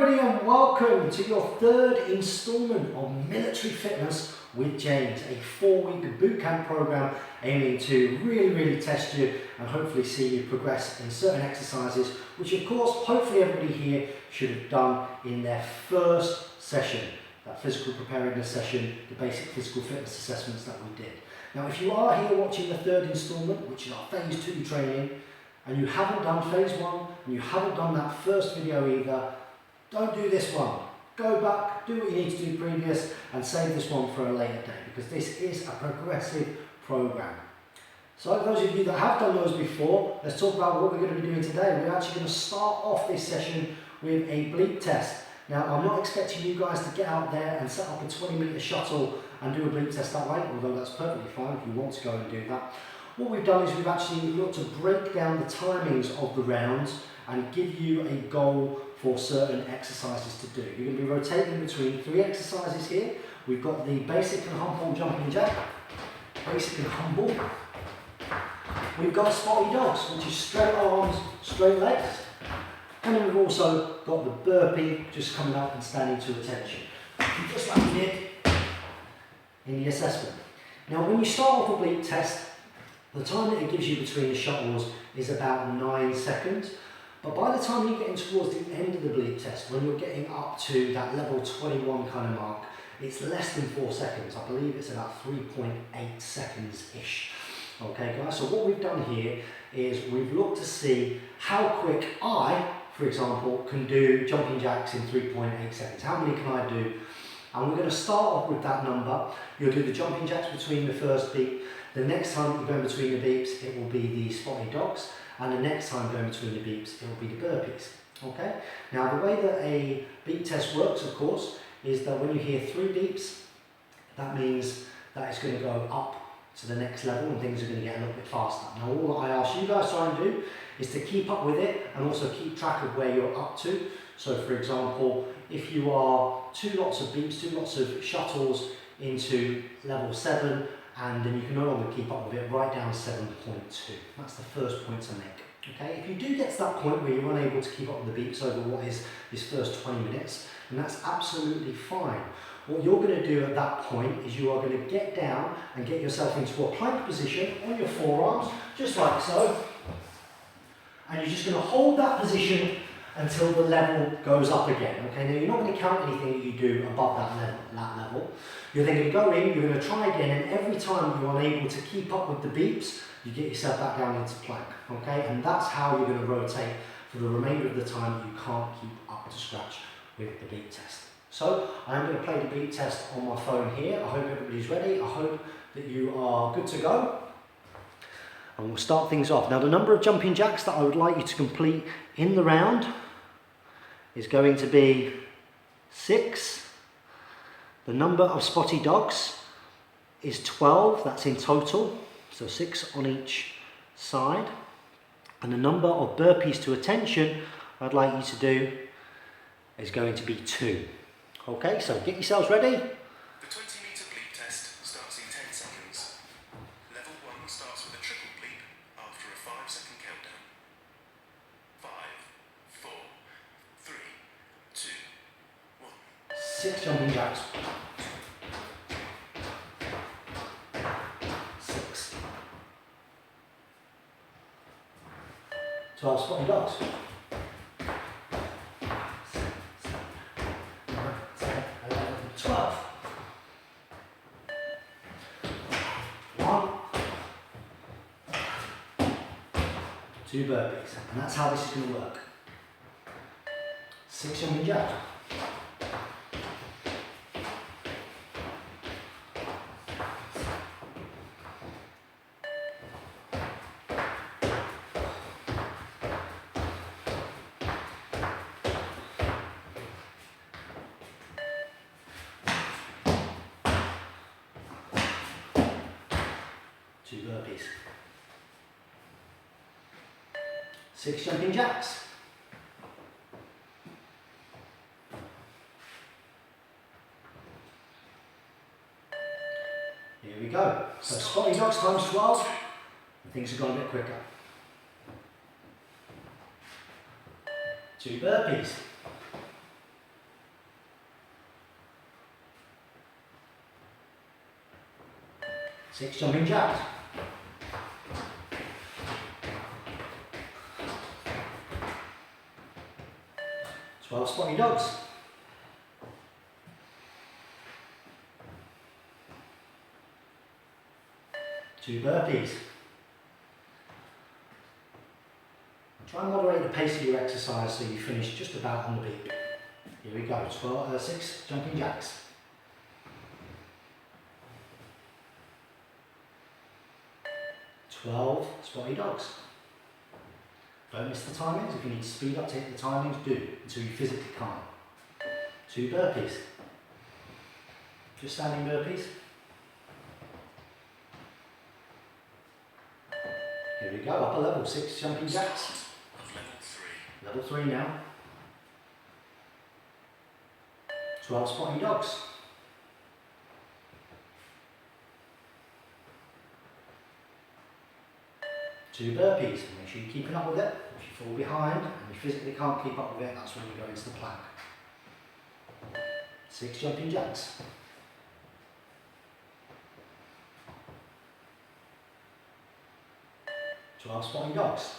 everybody and welcome to your third instalment of Military Fitness with James, a 4-week bootcamp program aiming to really test you and hopefully see you progress in certain exercises, which of course hopefully everybody here should have done in their first session, that physical preparedness session, the basic physical fitness assessments that we did. Now if you are here watching the third instalment, which is our phase 2 training, and you haven't done phase 1 and you haven't done that first video either, don't do this one. Go back, do what you need to do previous and save this one for a later day, because this is a progressive program. So those of you that have done those before, let's talk about what we're going to be doing today. We're actually going to start off this session with a bleep test. Now I'm not expecting you guys to get out there and set up a 20-meter shuttle and do a bleep test that way, although that's perfectly fine if you want to go and do that. What we've done is we've actually looked to break down the timings of the rounds and give you a goal for certain exercises to do. You're going to be rotating between 3 exercises here. We've got the basic and humble jumping jack, basic and humble. We've got spotty dogs, which is straight arms, straight legs. And then we've also got the burpee, just coming up and standing to attention, just like we did in the assessment. Now when you start off a bleep test, the time that it gives you between the shuttles is about 9 seconds. But by the time you're getting towards the end of the bleep test, when you're getting up to that level 21 kind of mark, it's less than 4 seconds. I believe it's about 3.8 seconds-ish. Okay guys, so what we've done here is we've looked to see how quick I, for example, can do jumping jacks in 3.8 seconds. How many can I do? And we're going to start off with that number. You'll do the jumping jacks between the first beep. The next time you go between the beeps, it will be the spotty dogs. And the next time going between the beeps, it will be the burpees. Okay? Now the way that a beep test works, of course, is that when you hear 3 beeps, that means that it's going to go up to the next level and things are going to get a little bit faster. Now all that I ask you guys to try and do is to keep up with it and also keep track of where you're up to. So for example, if you are 2 lots of beeps, 2 lots of shuttles into level 7, and then you can no longer keep up with it, right down 7.2. That's the first point to make. Okay? If you do get to that point where you're unable to keep up with the beeps over what is this first 20 minutes, then that's absolutely fine. What you're going to do at that point is you are going to get down and get yourself into a plank position on your forearms, just like so. And you're just going to hold that position until the level goes up again. Okay, now you're not going to count anything that you do above that level. You're then going to go in, you're going to try again, and every time you're unable to keep up with the beeps, you get yourself back down into plank. Okay, and that's how you're going to rotate for the remainder of the time that you can't keep up to scratch with the beep test. So I'm going to play the beep test on my phone here. I hope everybody's ready. I hope that you are good to go. And we'll start things off. Now the number of jumping jacks that I would like you to complete in the round is going to be 6. The number of spotty dogs is 12, that's in total, so 6 on each side. And the number of burpees to attention I'd like you to do is going to be 2. Okay, so get yourselves ready. The 20-meter bleep test starts in 10 seconds. Level 1 starts with a triple bleep after a 5-second countdown. 5, 4, 3, 2, 1. 6 jumping jacks. 6. 12 spotty dogs. 12. 1, 2 burpees, and that's how this is going to work. 6 jumping jacks. 2 burpees. 6 jumping jacks. Here we go. So spotty dogs times 12, and things have gone a bit quicker. 2 burpees. 6 jumping jacks. 12 spotty dogs. 2 burpees. Try and moderate the pace of your exercise so you finish just about on the beat. Here we go, 6 jumping jacks. 12 spotty dogs. Don't miss the timings. If you need to speed up to hit the timings, do until you physically can't. 2 burpees. Just standing burpees. Here we go, upper level, 6 jumping jacks. Of level 3. Level 3 now. 12 spotty dogs. 2 burpees. Make sure you're keeping up with it. If you fall behind and you physically can't keep up with it, that's when you go into the plank. 6 jumping jacks. 12 spotty dogs.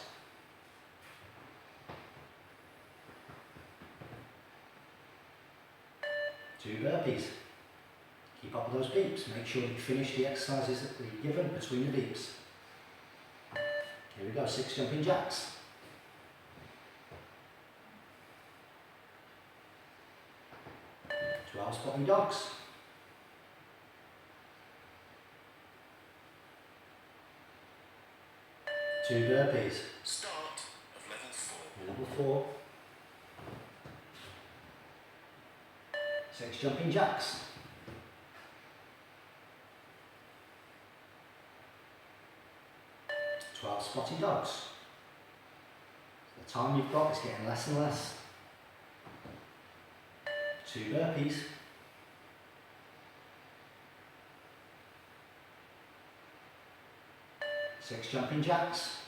2 burpees. Keep up with those beeps. Make sure you finish the exercises that you're given between the beeps. Here we go, 6 jumping jacks. 12 spotty dogs. 2 burpees. Start of level 4. Level 4. 6 jumping jacks. 12 spotty dogs. The time you've got is getting less and less. 2 burpees. 6 jumping jacks.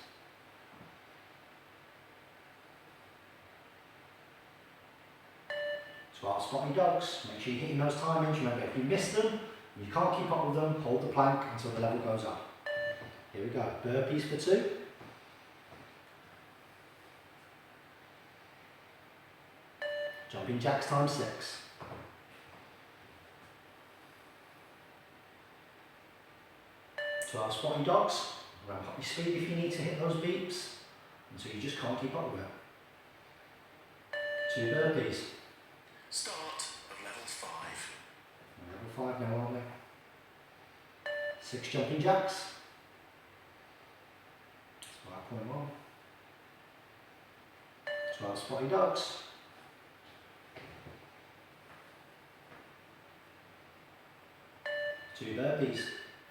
12 spotty dogs. Make sure you're hitting those timings. Remember, if you miss them, and you can't keep up with them, hold the plank until the level goes up. Here we go, burpees for 2. 'Jumping jacks times 6. 12 spotty dogs. Ramp up your speed if you need to hit those beeps until you just can't keep up with it. 2 burpees. Start of level 5. Level 5 now, aren't we? 6 jumping jacks. 5.1. 12 spotty dogs. 2 burpees.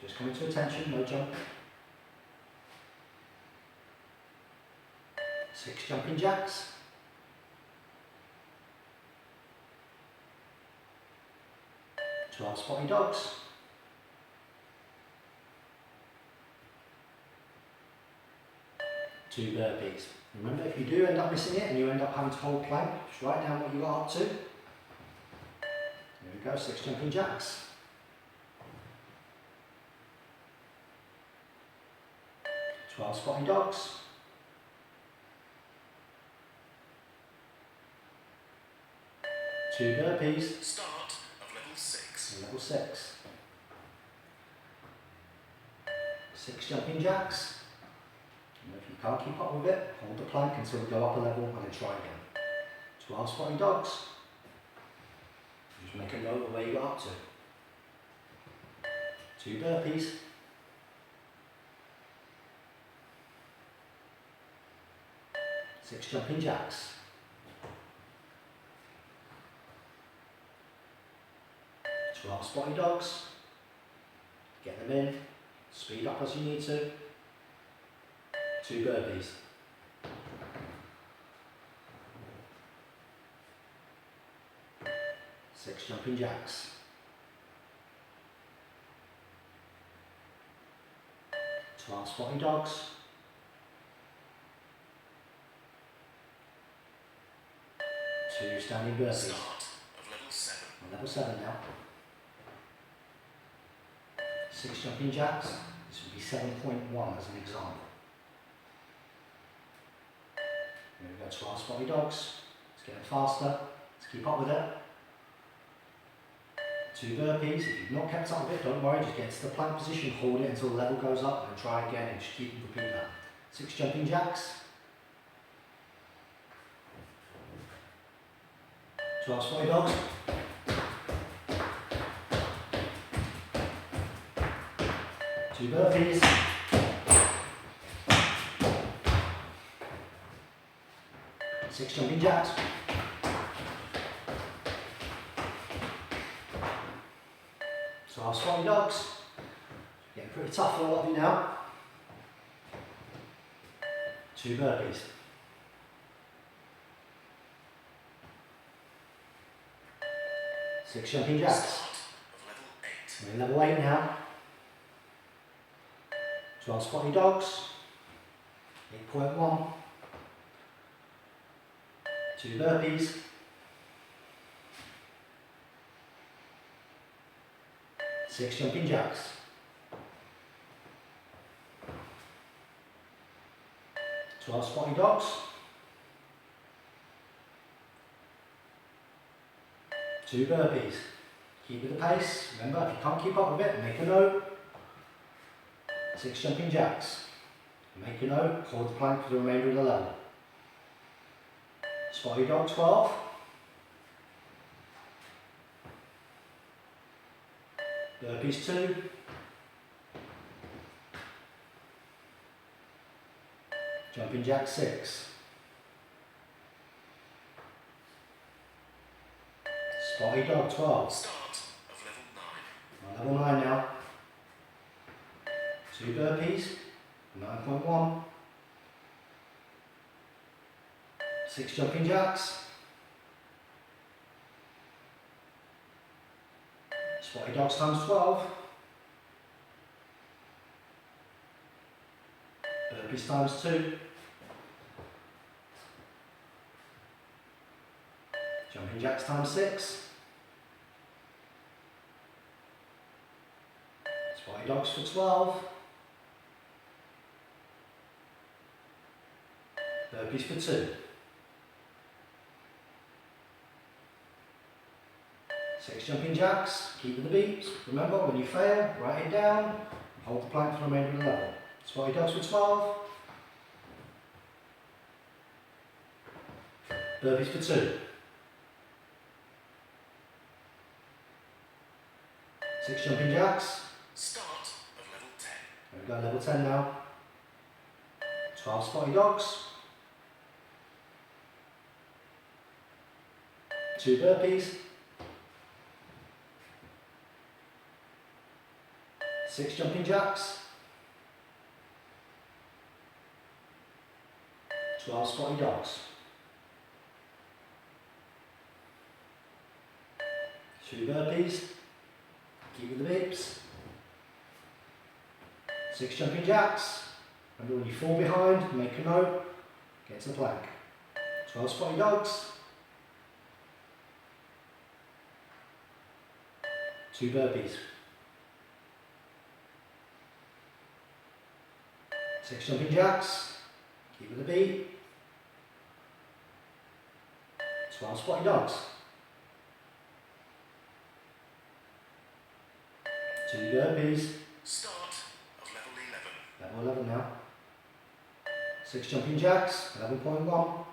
Just coming to attention, no jump. 6 jumping jacks. 12 spotty dogs. 2 burpees. Remember, if you do end up missing it and you end up having to hold plank, just write down what you got up to. There we go, 6 jumping jacks. 12 spotty dogs. 2 burpees. Start of level 6. Level 6. 6 jumping jacks. And if you can't keep up with it, hold the plank until we go up a level and then try again. 12 spotty dogs. Just make a note of where you got up to. 2 burpees. 6 jumping jacks. 12 spotty dogs. Get them in. Speed up as you need to. 2 burpees. 6 jumping jacks. 12 spotty dogs. 2 standing burpees. Start of level 7. Level 7 now. 6 jumping jacks. This would be 7.1 as an example. Here we go, 12 spotty dogs. Let's get them faster. Let's keep up with it. 2 burpees. If you've not kept up with it, don't worry, just get to the plank position, hold it until the level goes up, and try again, and just keep and repeat that. 6 jumping jacks. 12 spotty dogs. 2 burpees. 6 jumping jacks. 12 spotty dogs. Getting pretty tough for a lot of you now. 2 burpees. 6 jumping jacks. We're in level 8 now. 12 spotty dogs. 8.1. 2 burpees. 6 jumping jacks. 12 spotty dogs. 2 burpees. Keep with the pace. Remember, if you can't keep up with it, make a note. 6 jumping jacks. Make a note, hold the plank for the remainder of the level. Spotty dog 12. Burpees 2. Jumping jack 6. Spotty dog 12. Start of level 9. On level 9 now. 2 burpees, 9.1. 6 jumping jacks. Spotty dogs times 12. Burpees times 2. Jumping jacks times 6. Spotty dogs for 12. Burpees for 2. 6 jumping jacks, keep with the beeps. Remember, when you fail, write it down, hold the plank for the remainder of the level. Spotty dogs for 12. Burpees for 2. 6 jumping jacks. Start of level 10. There we go, level 10 now. 12 spotty dogs. 2 burpees. 6 jumping jacks. 12 spotty dogs. 2 burpees. Keep with the beeps. 6 jumping jacks. Remember, when you fall behind, make a note, get to the plank. 12 spotty dogs. 2 burpees. 6 jumping jacks. Keep with the beat. 12 spotty dogs. 2 burpees. Start of level 11. Level 11 now. 6 jumping jacks, 11.1.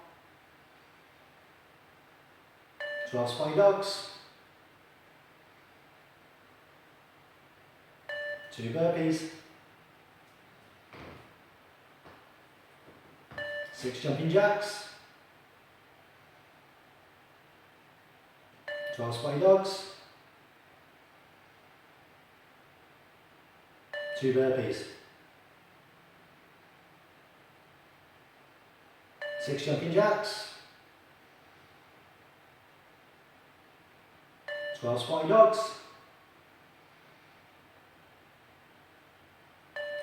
12 spotty dogs. 2 burpees. 6 jumping jacks. 12 spotty dogs. 2 burpees. 6 jumping jacks. 12 spotty dogs.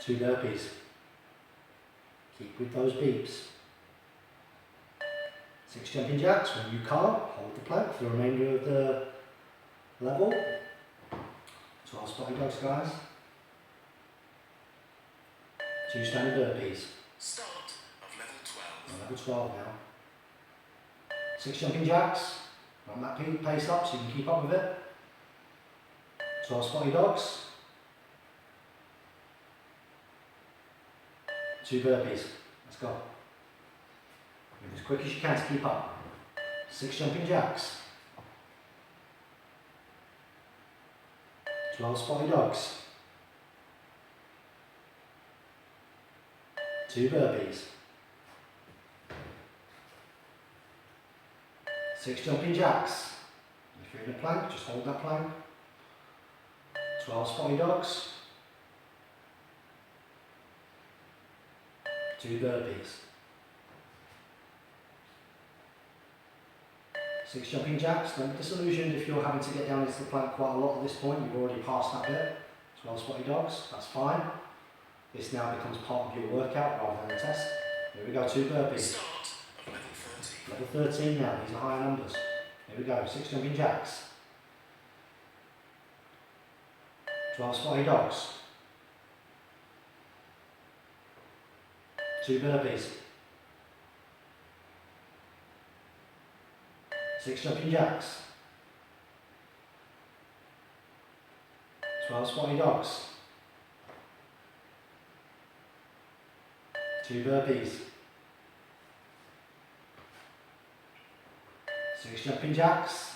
2 burpees. Keep with those beeps. 6 jumping jacks. When you can't, hold the plank for the remainder of the level. 12 spotty dogs, guys. 2 standing burpees. Start of level 12. Level 12 now. 6 jumping jacks. Run that pace up so you can keep up with it. 12 spotty dogs. 2 burpees. Let's go. Move as quick as you can to keep up. 6 jumping jacks. 12 spotty dogs. 2 burpees. 6 jumping jacks. If you're in a plank, just hold that plank. 12 spotty dogs. 2 burpees. 6 jumping jacks. Don't be disillusioned if you're having to get down into the plank quite a lot at this point. You've already passed that bit. 12 spotty dogs, that's fine. This now becomes part of your workout rather than a test. Here we go, 2 burpees. Start of level 13. Level 13 now, these are higher numbers. Here we go, 6 jumping jacks. 12 spotty dogs. 2 burpees. 6 jumping jacks. 12 spotty dogs. 2 burpees. 6 jumping jacks.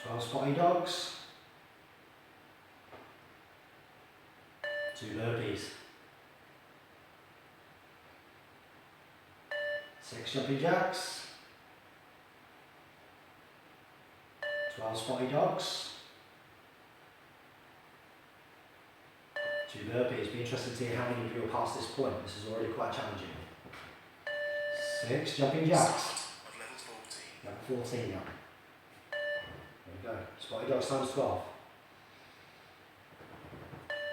12 spotty dogs. 2 burpees. 6 jumping jacks. 12 spotty dogs. 2 burpees. Be interested to hear how many of you are past this point. This is already quite challenging. 6 jumping jacks. Start of level 14. Level 14 now. There we go. Spotty dogs times 12.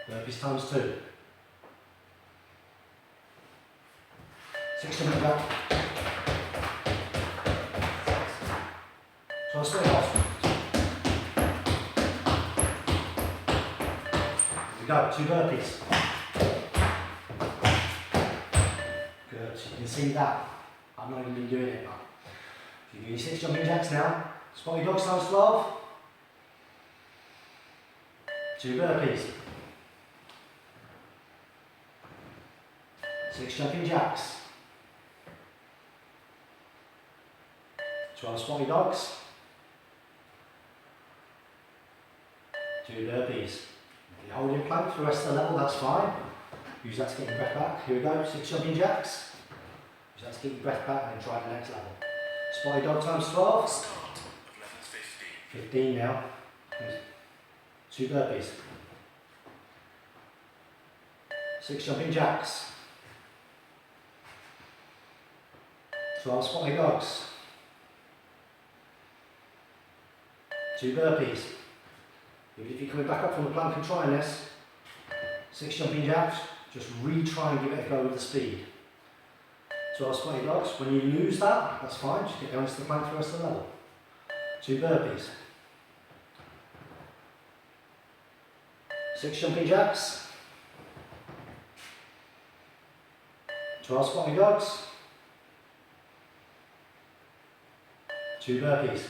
Burpees times 2. 6 jumping jacks. 12 spotty dogs. Go, 2 burpees. Good, you can see that. I've not even been doing it, but you do your 6 jumping jacks now. Spotty dogs times 12. 2 burpees. 6 jumping jacks. 12 spotty dogs. 2 burpees. If you hold your plank for the rest of the level, that's fine. Use that to get your breath back. Here we go, 6 jumping jacks. Use that to get your breath back and then try the next level. Spotty dog times 12. Start of level 15. 15 now. 2 burpees. 6 jumping jacks. 12 spotty dogs. 2 burpees. Even if you're coming back up from the plank and trying this, 6 jumping jacks, just retry and give it a go with the speed. 12 spotty dogs, when you lose that, that's fine, just get down to the plank for the rest of the level. 2 burpees. 6 jumping jacks. 12 spotty dogs. 2 burpees.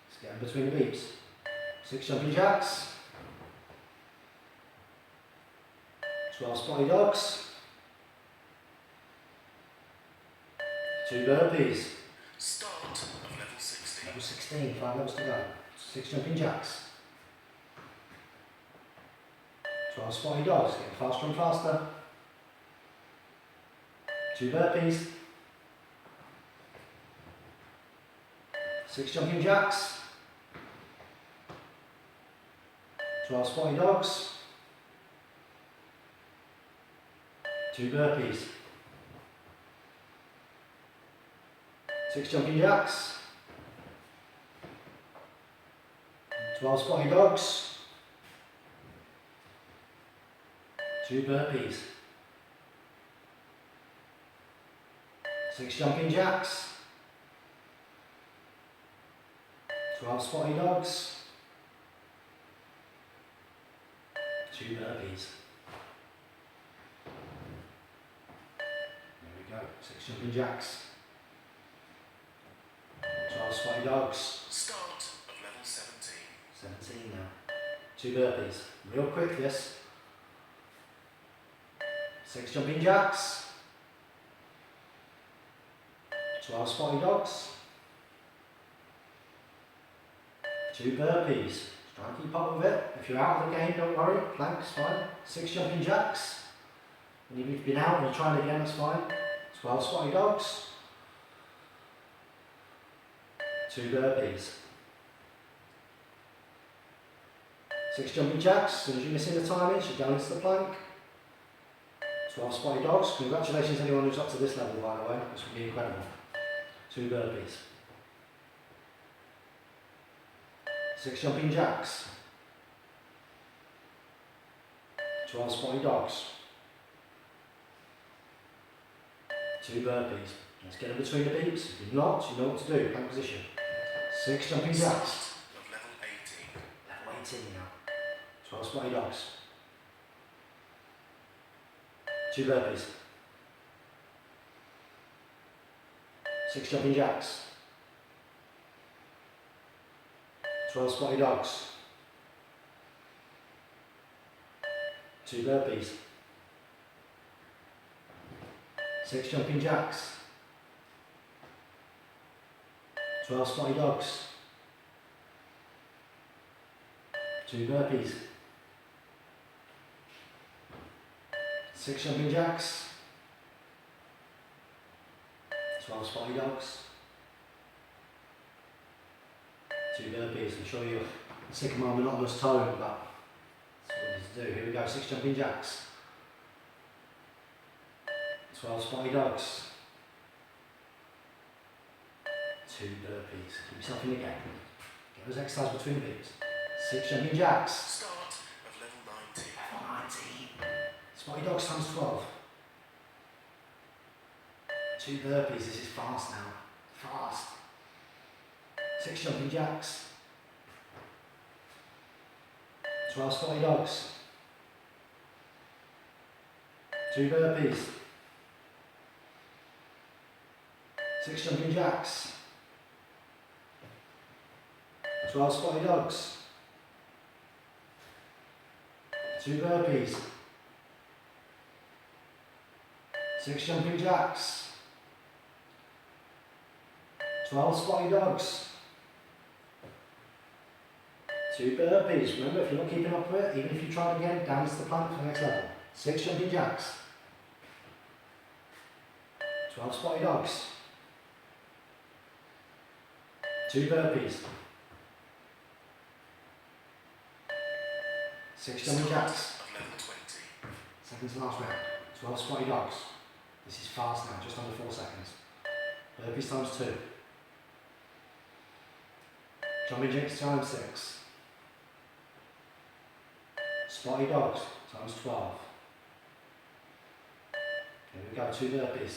Let's get in between the bleeps. 6 jumping jacks. 12 spotty dogs. 2 burpees. Start of level 16. Level 16, 5 levels to go. 6 jumping jacks. 12 spotty dogs, getting faster and faster. 2 burpees. 6 jumping jacks. 12 spotty dogs. 2 burpees. 6 jumping jacks. 12 spotty dogs. 2 burpees. 6 jumping jacks. 12 spotty dogs. 2 burpees. There we go, 6 jumping jacks. 12 spotty dogs. Start of level 17. 17 now. 2 burpees. Real quick this. 6 jumping jacks. 12 spotty dogs. 2 burpees. Try and keep up with it. If you're out of the game, don't worry. Plank's fine. 6 jumping jacks. And even if you've been out and you're trying it again, that's fine. 12 spotty dogs. 2 burpees. 6 jumping jacks. As soon as you're missing the timings, you're down into the plank. 12 spotty dogs. Congratulations anyone who's up to this level, by the way. This would be incredible. 2 burpees. 6 jumping jacks. 12 spotty dogs. 2 burpees. Let's get in between the beeps. If you're not, you know what to do. Plank position. 6 jumping jacks. Of level 18. Level 18 now. 12 spotty dogs. 2 burpees. 6 jumping jacks. 12 spotty dogs. 2 burpees. 6 jumping jacks. 12 spotty dogs. 2 burpees. 6 jumping jacks. 12 spotty dogs. 2 burpees. I'm sure you're sick of my monotonous tone, but that's what it is to do. Here we go, 6 jumping jacks. 12 spotty dogs. 2 burpees. Keep yourself in the game. Get those exercises between the beats. 6 jumping jacks. Start of level 19. Level 19. Spotty dogs times 12. 2 burpees. This is fast now. Fast. 6 jumping jacks. 12 spotty dogs. 2 burpees. 6 jumping jacks. 12 spotty dogs. 2 burpees. 6 jumping jacks. 12 spotty dogs. 2 burpees. Remember, if you're not keeping up with it, even if you try it again, down to the plank for the next level. 6 jumping jacks. 12 spotty dogs. 2 burpees. 6 jumping jacks. Of level 20. Second to last round. 12 spotty dogs. This is fast now, just under 4 seconds. Burpees times 2. Jumping jacks times 6. Spotty dogs times 12. Here we go, 2 burpees.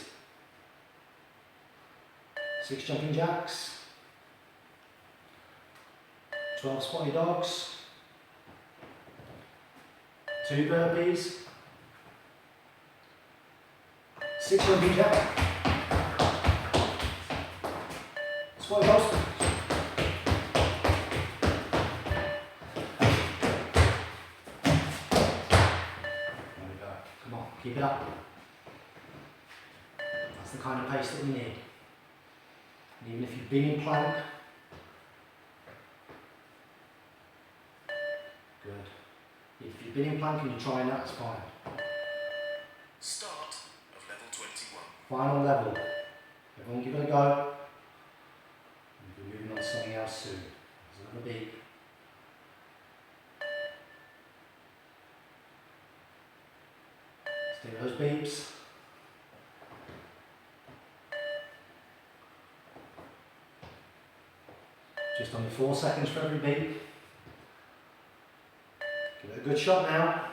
6 jumping jacks. 12 spotty dogs. 2 burpees. 6 jumping jacks. Spotty dogs. Keep it up. That's the kind of pace that we need. And even if you've been in plank, good. If you've been in plank and you're trying that, it's fine. Start of level 21. Final level. Everyone give it a go. We'll be moving on to something else soon. There's another beep. Stay with those beeps. Just under 4 seconds for every beep. Give it a good shot now.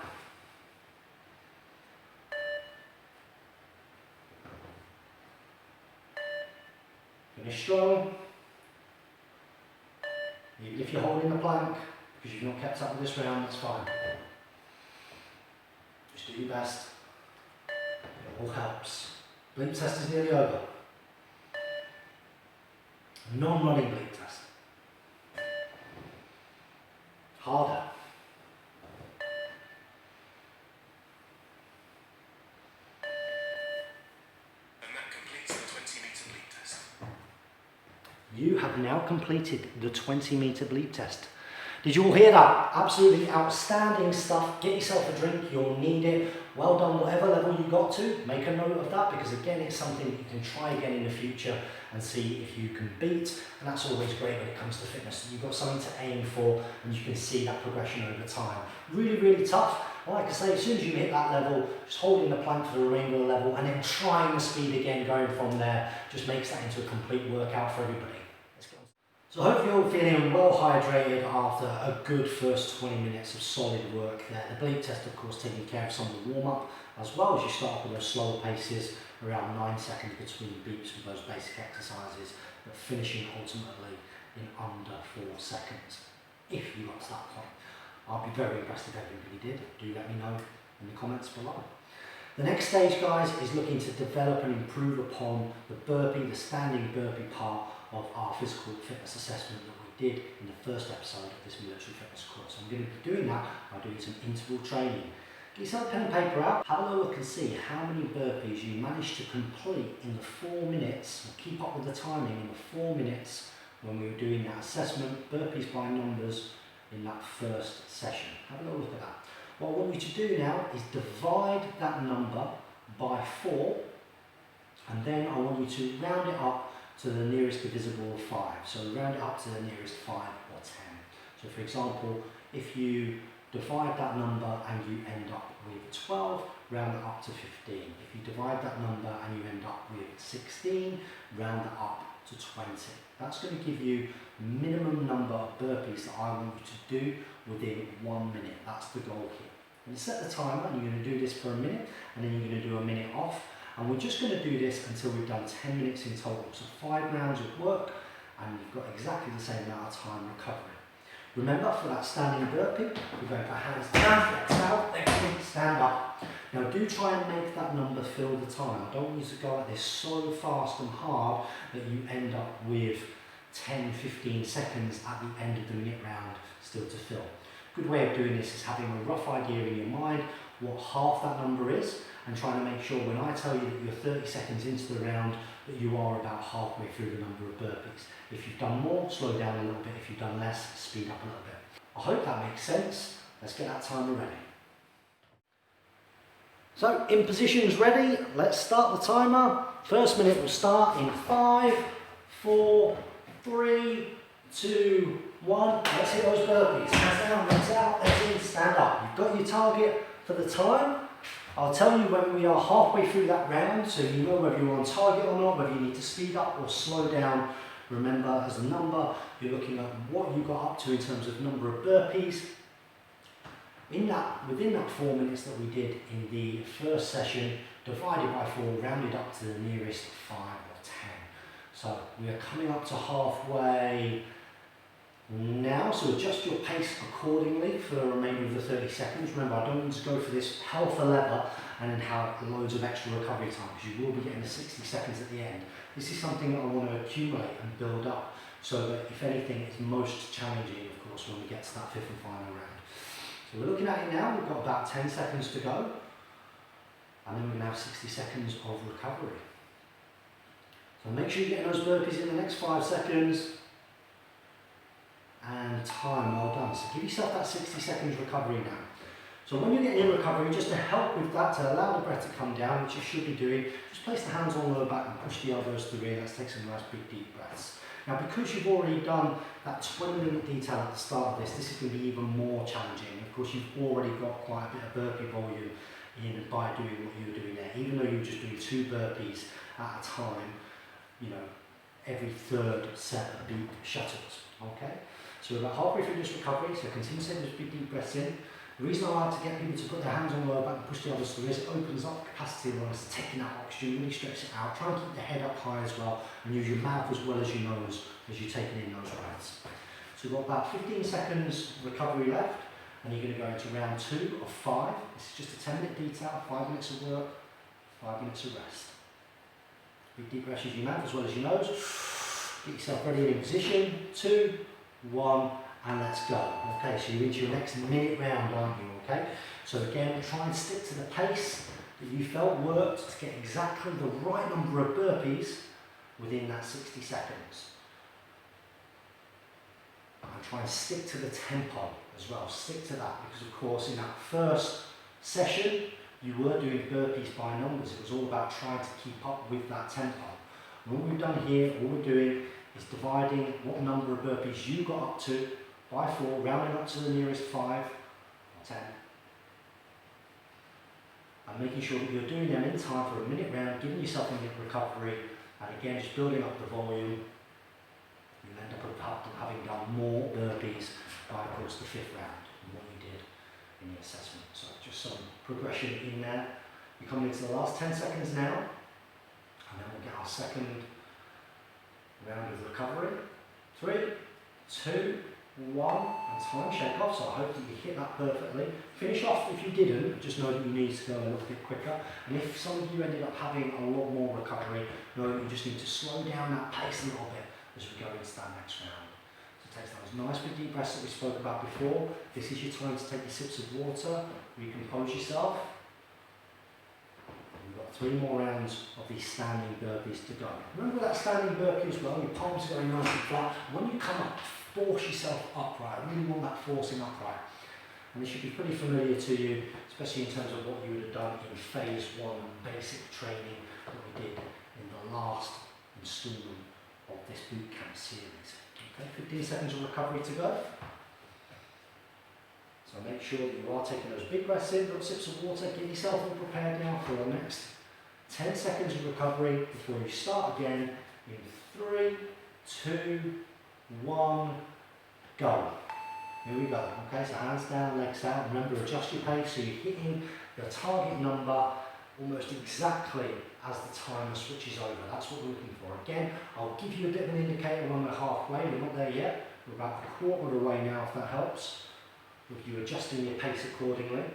Finish strong. Even if you're holding the plank, because you've not kept up with this round, that's fine. Just do your best. It all helps. Bleep test is nearly over. Non-running bleep test. Harder. And that completes the 20-metre bleep test. You have now completed the 20-metre bleep test. Did you all hear that? Absolutely outstanding stuff. Get yourself a drink, you'll need it. Well done, whatever level you got to. Make a note of that, because again, it's something that you can try again in the future and see if you can beat. And that's always great when it comes to fitness. You've got something to aim for and you can see that progression over time. Really, really tough. Like I say, as soon as you hit that level, just holding the plank for the remainder of the level and then trying the speed again, going from there, just makes that into a complete workout for everybody. So I hope you're all feeling well hydrated after a good first 20 minutes of solid work there. The bleep test, of course, taking care of some of the warm-up, as well as you start with those slower paces, around 9 seconds between beeps with those basic exercises, but finishing ultimately in under 4 seconds, if you got to that point. I'll be very impressed if everybody did. Do let me know in the comments below. The next stage, guys, is looking to develop and improve upon the burpee, the standing burpee part of our physical fitness assessment that we did in the first episode of this military fitness course. I'm going to be doing that by doing some interval training. Get yourself a pen and paper out, have a look and see how many burpees you managed to complete in the 4 minutes, or keep up with the timing in the 4 minutes when we were doing that assessment, burpees by numbers, in that first session. Have a little look at that. What I want you to do now is divide that number by 4, and then I want you to round it up to the nearest divisible of 5. So round it up to the nearest 5 or 10. So for example, if you divide that number and you end up with 12, round it up to 15. If you divide that number and you end up with 16, round it up to 20. That's going to give you minimum number of burpees that I want you to do within 1 minute. That's the goal here. And set the timer, and you're going to do this for a minute, and then you're going to do a minute off. And we're just going to do this until we've done 10 minutes in total. So 5 rounds of work, and you've got exactly the same amount of time recovering. Remember, for that standing burpee, we're going for hands down, flex out, then stand up. Now do try and make that number fill the time. I don't want you to go at this so fast and hard that you end up with 10-15 seconds at the end of the minute round still to fill. Good way of doing this is having a rough idea in your mind what half that number is, and trying to make sure when I tell you that you're 30 seconds into the round that you are about halfway through the number of burpees. If you've done more, slow down a little bit. If you've done less, speed up a little bit. I hope that makes sense. Let's get that timer ready. So in positions ready, let's start the timer. First minute will start in 5, 4, 3, 2, 1. Let's hit those burpees. Hands down, legs out, legs in, stand up. You've got your target for the time. I'll tell you when we are halfway through that round, so you know whether you're on target or not, whether you need to speed up or slow down. Remember, as a number, you're looking at what you got up to in terms of number of burpees. Within that 4 minutes that we did in the first session, divided by 4, rounded up to the nearest 5 or 10. So we are coming up to halfway now, so adjust your pace accordingly for the remainder of the 30 seconds. Remember, I don't want to go for this hell for leather and then have loads of extra recovery time, because you will be getting the 60 seconds at the end. This is something that I want to accumulate and build up, so that if anything, it's most challenging, of course, when we get to that 5th and final round. So we're looking at it now. We've got about 10 seconds to go, and then we're going to have 60 seconds of recovery. So make sure you're getting those burpees in the next 5 seconds. And time, well done. So give yourself that 60 seconds recovery now. So when you're getting in recovery, just to help with that, to allow the breath to come down, which you should be doing, just place the hands on the lower back and push the elbows through here. Let's take some nice big deep breaths. Now, because you've already done that 20-minute detail at the start of this is going to be even more challenging. Of course, you've already got quite a bit of burpee volume in by doing what you were doing there. Even though you were just doing 2 burpees at a time, you know, every 3rd set of beep shuttles, okay? So we're about halfway through this recovery, so continue to take those big deep breaths in. The reason I like to get people to put their hands on the lower back and push the others through is it opens up the capacity of the lungs to taking that oxygen, really stretch it out. Try and keep the head up high as well, and use your mouth as well as your nose as you're taking in those breaths. So we've got about 15 seconds recovery left, and you're going to go into round 2 of 5. This is just a 10-minute detail, 5 minutes of work, 5 minutes of rest. Big deep breaths as you mouth as well as your nose. Get yourself ready in position. 2, 1, and let's go. Okay, so you're into your next minute round, aren't you? Okay, so again, try and stick to the pace that you felt worked to get exactly the right number of burpees within that 60 seconds. And try and stick to the tempo as well. Stick to that, because of course in that first session you were doing burpees by numbers. It was all about trying to keep up with that tempo. And what we've done here, all we're doing is dividing what number of burpees you got up to by 4, rounding up to the nearest 5 or 10. And making sure that you're doing them in time for a minute round, giving yourself a minute recovery, and again just building up the volume. You'll end up having done more burpees by, of course, the 5th round than what you did in the assessment. So just some progression in there. We're coming into the last 10 seconds now, and then we'll get our second round of recovery. 3, 2, 1, and time shake off. So I hope that you hit that perfectly. Finish off if you didn't, just know that you need to go a little bit quicker. And if some of you ended up having a lot more recovery, know that you just need to slow down that pace a little bit as we go into that next round. So take those nice big deep breaths that we spoke about before. This is your time to take your sips of water, recompose yourself. We've got 3 more rounds of these standing burpees to go. Remember that standing burpee as well, your palms are going nice and flat. When you come up, force yourself upright. I really want that forcing upright. And this should be pretty familiar to you, especially in terms of what you would have done in phase 1 basic training that we did in the last instalment of this boot camp series. Okay, 15 seconds of recovery to go. So make sure that you are taking those big breaths in, little sips of water, get yourself all prepared now for the next 10 seconds of recovery before you start again in 3, 2, 1, go. Here we go. Okay, so hands down, legs out. Remember, adjust your pace so you're hitting your target number almost exactly as the timer switches over. That's what we're looking for. Again, I'll give you a bit of an indicator when we're halfway. We're not there yet. We're about a quarter of the way now, if that helps, with you adjusting your pace accordingly.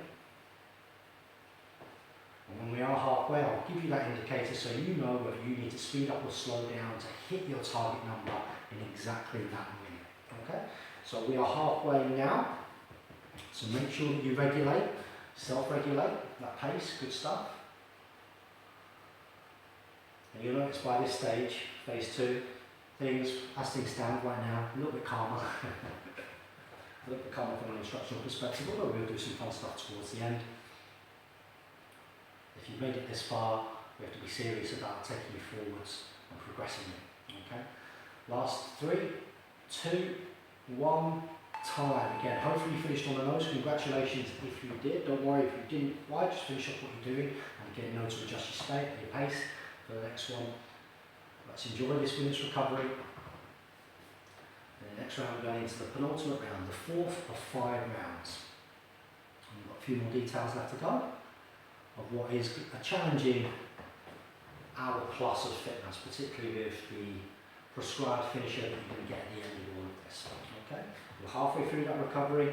And when we are halfway, I'll give you that indicator so you know whether you need to speed up or slow down to hit your target number in exactly that minute. Okay? So we are halfway now. So make sure that you regulate, self-regulate that pace. Good stuff. And you'll notice by this stage, phase 2, as things stand right now, a little bit calmer. A little bit calmer from an instructional perspective, although we'll do some fun stuff towards the end. If you've made it this far, we have to be serious about taking you forwards and progressing you. Okay? Last 3, 2, 1, time. Again, hopefully you finished on the nose. Congratulations if you did. Don't worry if you didn't quite, just finish up what you're doing and again, know to adjust your pace for the next one. Let's enjoy this minute's recovery. And the next round we're going into the penultimate round, the 4th of 5 rounds. And we've got a few more details left to go of what is a challenging hour plus of fitness, particularly with the prescribed finisher that you're going to get at the end of all of this. Okay? We're halfway through that recovery.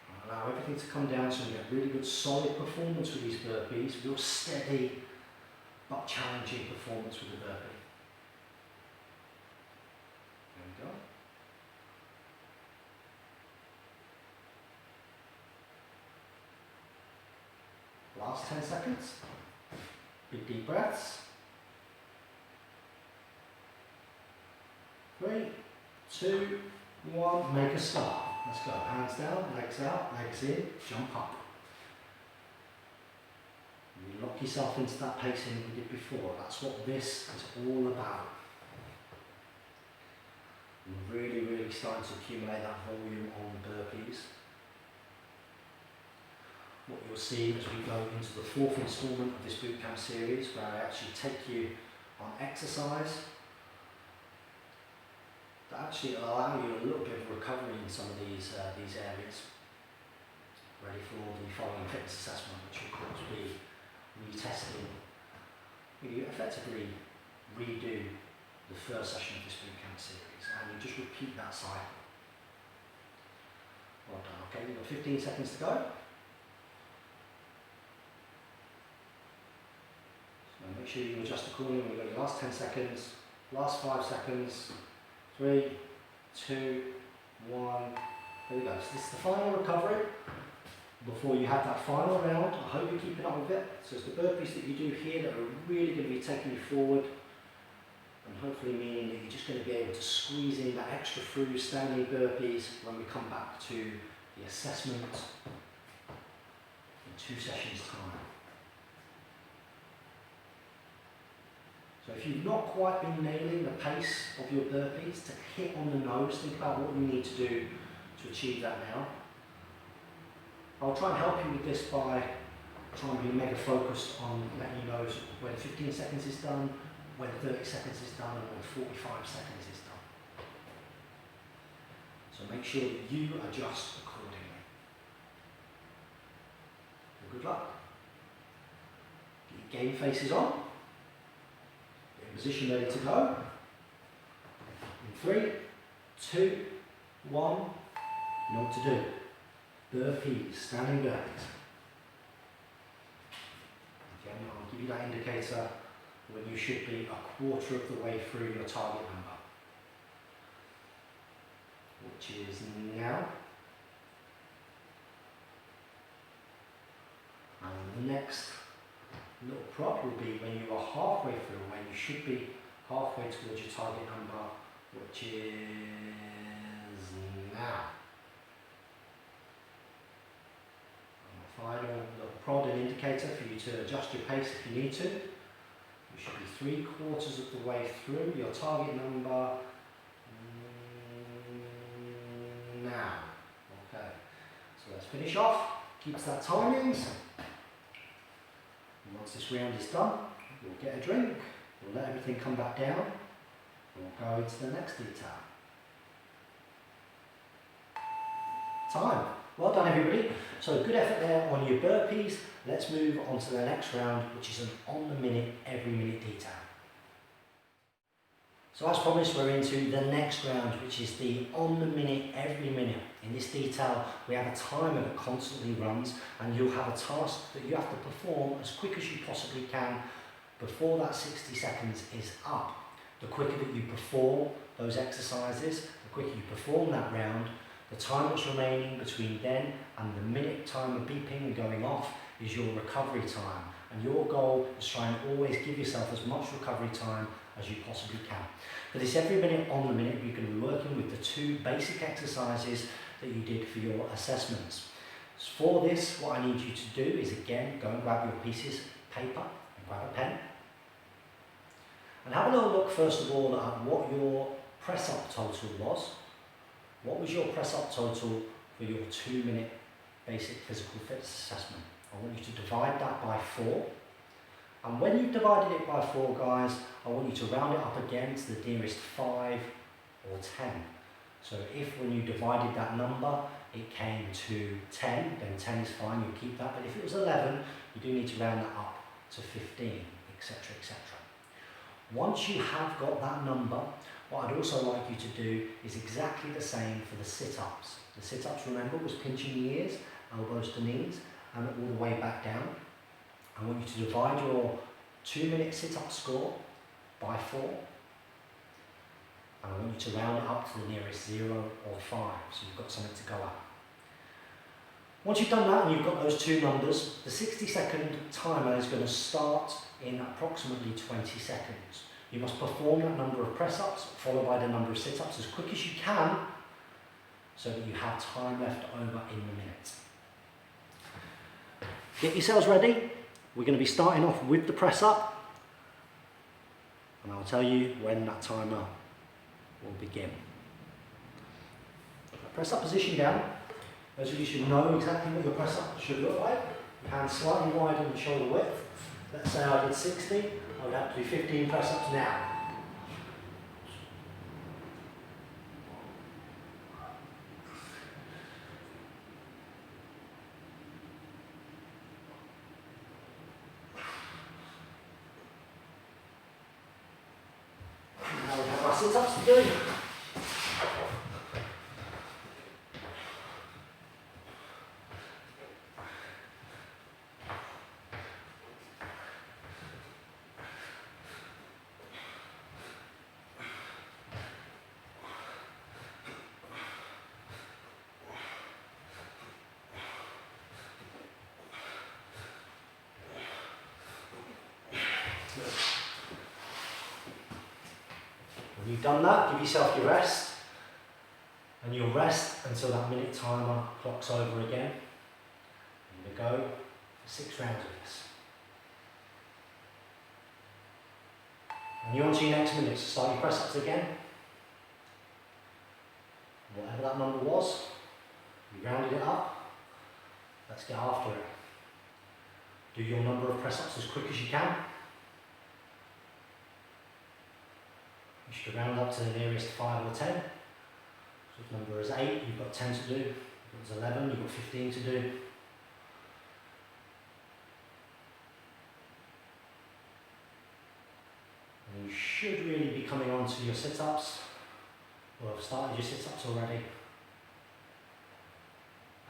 I'll allow everything to come down so we get really good solid performance with these burpees, real steady but challenging performance with the burpee. There we go. Last 10 seconds. Big deep breaths. 3, 2, 1, make a start. Let's go. Hands down, legs out, legs in, jump up. You lock yourself into that pacing that we did before. That's what this is all about. You're really, really starting to accumulate that volume on the burpees. What you'll see as we go into the 4th instalment of this bootcamp series, where I actually take you on exercise that actually allow you a little bit of recovery in some of these areas, ready for the following fitness assessment, which will of course be retesting. You effectively redo the first session of this bootcamp series, and you just repeat that cycle. Well done. Okay, you've got 15 seconds to go. So make sure you adjust accordingly when you've got your last 10 seconds, last 5 seconds, 3, 2, 1. There we go. So this is the final recovery before you have that final round. I hope you're keeping up with it. So it's the burpees that you do here that are really going to be taking you forward, and hopefully meaning that you're just going to be able to squeeze in that extra through standing burpees when we come back to the assessment in 2 sessions time. So if you've not quite been nailing the pace of your burpees to hit on the nose, think about what you need to do to achieve that now. I'll try and help you with this by trying to be mega focused on letting you know when 15 seconds is done, when 30 seconds is done, and when 45 seconds is done. So make sure that you adjust accordingly. Well, good luck. Get your game faces on. Get in position ready to go. In 3, 2, 1. You know what to do. Burpees, standing burpees. Okay, I'll give you that indicator when you should be a quarter of the way through your target number, which is now. And the next little prop will be when you are halfway through, when you should be halfway towards your target number, which is now. Final little prod and indicator for you to adjust your pace if you need to. You should be 3/4 of the way through your target number now. Okay, so let's finish off. Keeps that timings. And once this round is done, we'll get a drink, we'll let everything come back down, and we'll go into the next detail. Time. Well done, everybody. So good effort there on your burpees. Let's move on to the next round, which is an on-the-minute, every-minute detail. So as promised, we're into the next round, which is the on-the-minute, every-minute. In this detail, we have a timer that constantly runs, and you'll have a task that you have to perform as quick as you possibly can before that 60 seconds is up. The quicker that you perform those exercises, the quicker you perform that round, the time that's remaining between then and the minute timer beeping and going off is your recovery time. And your goal is to try and always give yourself as much recovery time as you possibly can. For this every minute on the minute, you're going to be working with the 2 basic exercises that you did for your assessments. For this, what I need you to do is again, go and grab your pieces of paper and grab a pen. And have a little look first of all at what your press-up total was. What was your press-up total for your 2-minute basic physical fitness assessment? I want you to divide that by 4. And when you've divided it by 4, guys, I want you to round it up again to the nearest 5 or 10. So if when you divided that number, it came to 10, then 10 is fine, you'll keep that. But if it was 11, you do need to round that up to 15, etc., etc. Once you have got that number, what I'd also like you to do is exactly the same for the sit-ups. The sit-ups, remember, was pinching the ears, elbows to knees, and all the way back down. I want you to divide your 2-minute sit-up score by 4. And I want you to round it up to the nearest 0 or 5, so you've got something to go at. Once you've done that and you've got those 2 numbers, the 60-second timer is going to start in approximately 20 seconds. You must perform that number of press-ups, followed by the number of sit-ups as quick as you can, so that you have time left over in the minute. Get yourselves ready. We're going to be starting off with the press-up, and I'll tell you when that timer will begin. Press-up position down. Those of you should know exactly what your press-up should look like. Your hands slightly wider than shoulder width. Let's say I did 60, I would have to do 15 press-ups now. Now we have our sit-ups to do. When you've done that, give yourself your rest, and you'll rest until that minute timer clocks over again. And you'll go for 6 rounds of this. And you're on to your next minute, so start your press ups again. Whatever that number was, you rounded it up. Let's get after it. Do your number of press ups as quick as you can. You should round up to the nearest 5 or 10. So if number is 8, you've got 10 to do. If it's 11, you've got 15 to do. And you should really be coming on to your sit-ups. Well, I've started your sit-ups already.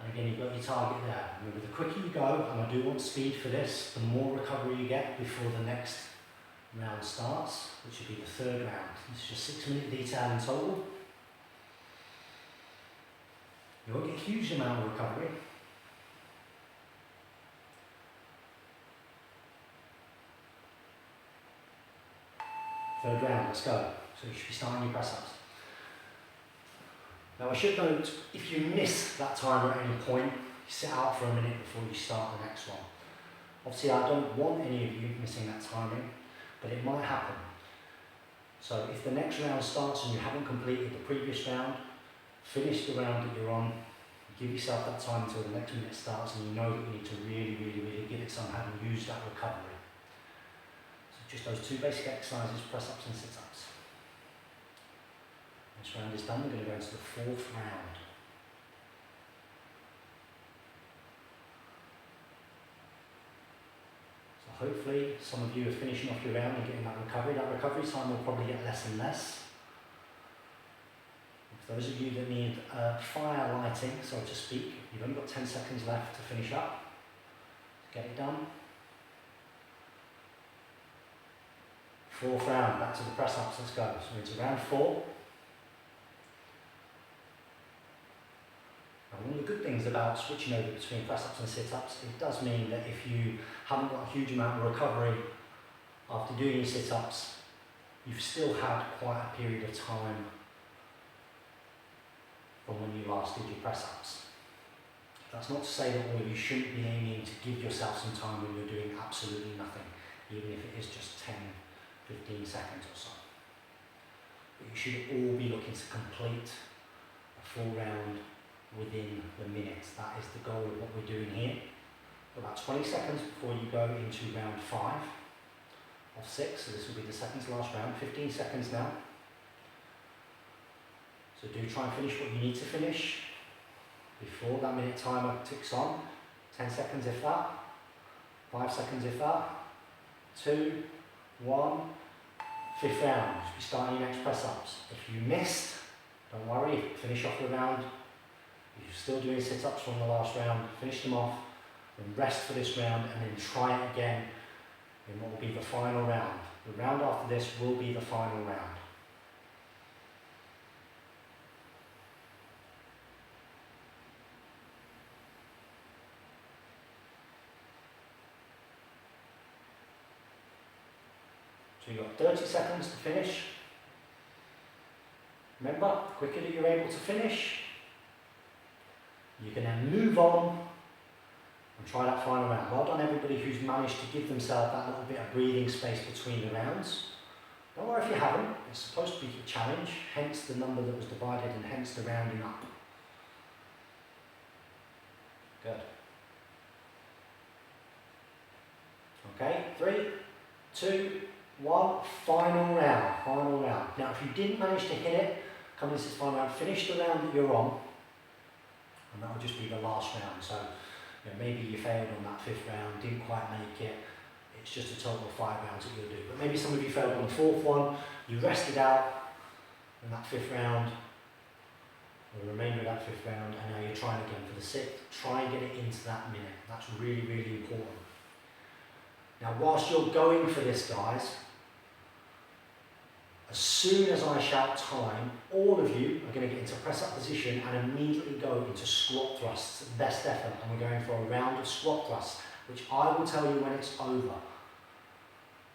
And again, you've got your target there. Remember, the quicker you go, and I do want speed for this, the more recovery you get before the next round starts, which will be the 3rd round. This is just 6-minute detail in total. You won't get a huge amount of recovery. 3rd round, let's go. So you should be starting your press ups. Now I should note, if you miss that timer at any point, you sit out for a minute before you start the next one. Obviously I don't want any of you missing that timing, but it might happen. So if the next round starts and you haven't completed the previous round, finish the round that you're on, give yourself that time until the next minute starts, and you know that you need to really give it some hand and use that recovery. So just those 2 basic exercises, press ups and sit ups. This round is done, we're going to go into the 4th round. So hopefully some of you are finishing off your round and getting that recovery. That recovery time will probably get less and less. For those of you that need fire lighting, so to speak, you've only got 10 seconds left to finish up. Get it done. 4th round, back to the press ups, let's go. So into round 4. Now, one of the good things about switching over between press ups and sit ups, it does mean that if you haven't got a huge amount of recovery after doing your sit ups, you've still had quite a period of time from when you last did your press ups. That's not to say that all of you shouldn't be aiming to give yourself some time when you're doing absolutely nothing, even if it is just 10, 15 seconds or so. But you should all be looking to complete a full round within the minute. That is the goal of what we're doing here. About 20 seconds before you go into round 5 of 6, so this will be the second to last round. 15 seconds now. So do try and finish what you need to finish before that minute timer ticks on. 10 seconds if that, 5 seconds if that, 2, 1, 5th round. You should be starting your next press ups. If you missed, don't worry, finish off the round. If you're still doing sit ups from the last round, finish them off, then rest for this round, and then try it again in what will be the final round. The round after this will be the final round. So you've got 30 seconds to finish. Remember, the quicker that you're able to finish, you can then move on and try that final round. Well done everybody who's managed to give themselves that little bit of breathing space between the rounds. Don't worry if you haven't, it's supposed to be a challenge, hence the number that was divided and hence the rounding up. Good. Okay, 3, 2, 1, final round. Now if you didn't manage to hit it, come into this final round, finish the round that you're on, and that will just be the last round. So you know, maybe you failed on that 5th round, didn't quite make it, it's just a total of 5 rounds that you'll do. But maybe some of you failed on the 4th one, you rested out in that 5th round, the remainder of that 5th round, and now you're trying again for the 6th. Try and get it into that minute. That's really, really important. Now whilst you're going for this, guys, as soon as I shout time, all of you are going to get into press up position and immediately go into squat thrusts, best effort, and we're going for a round of squat thrusts, which I will tell you when it's over.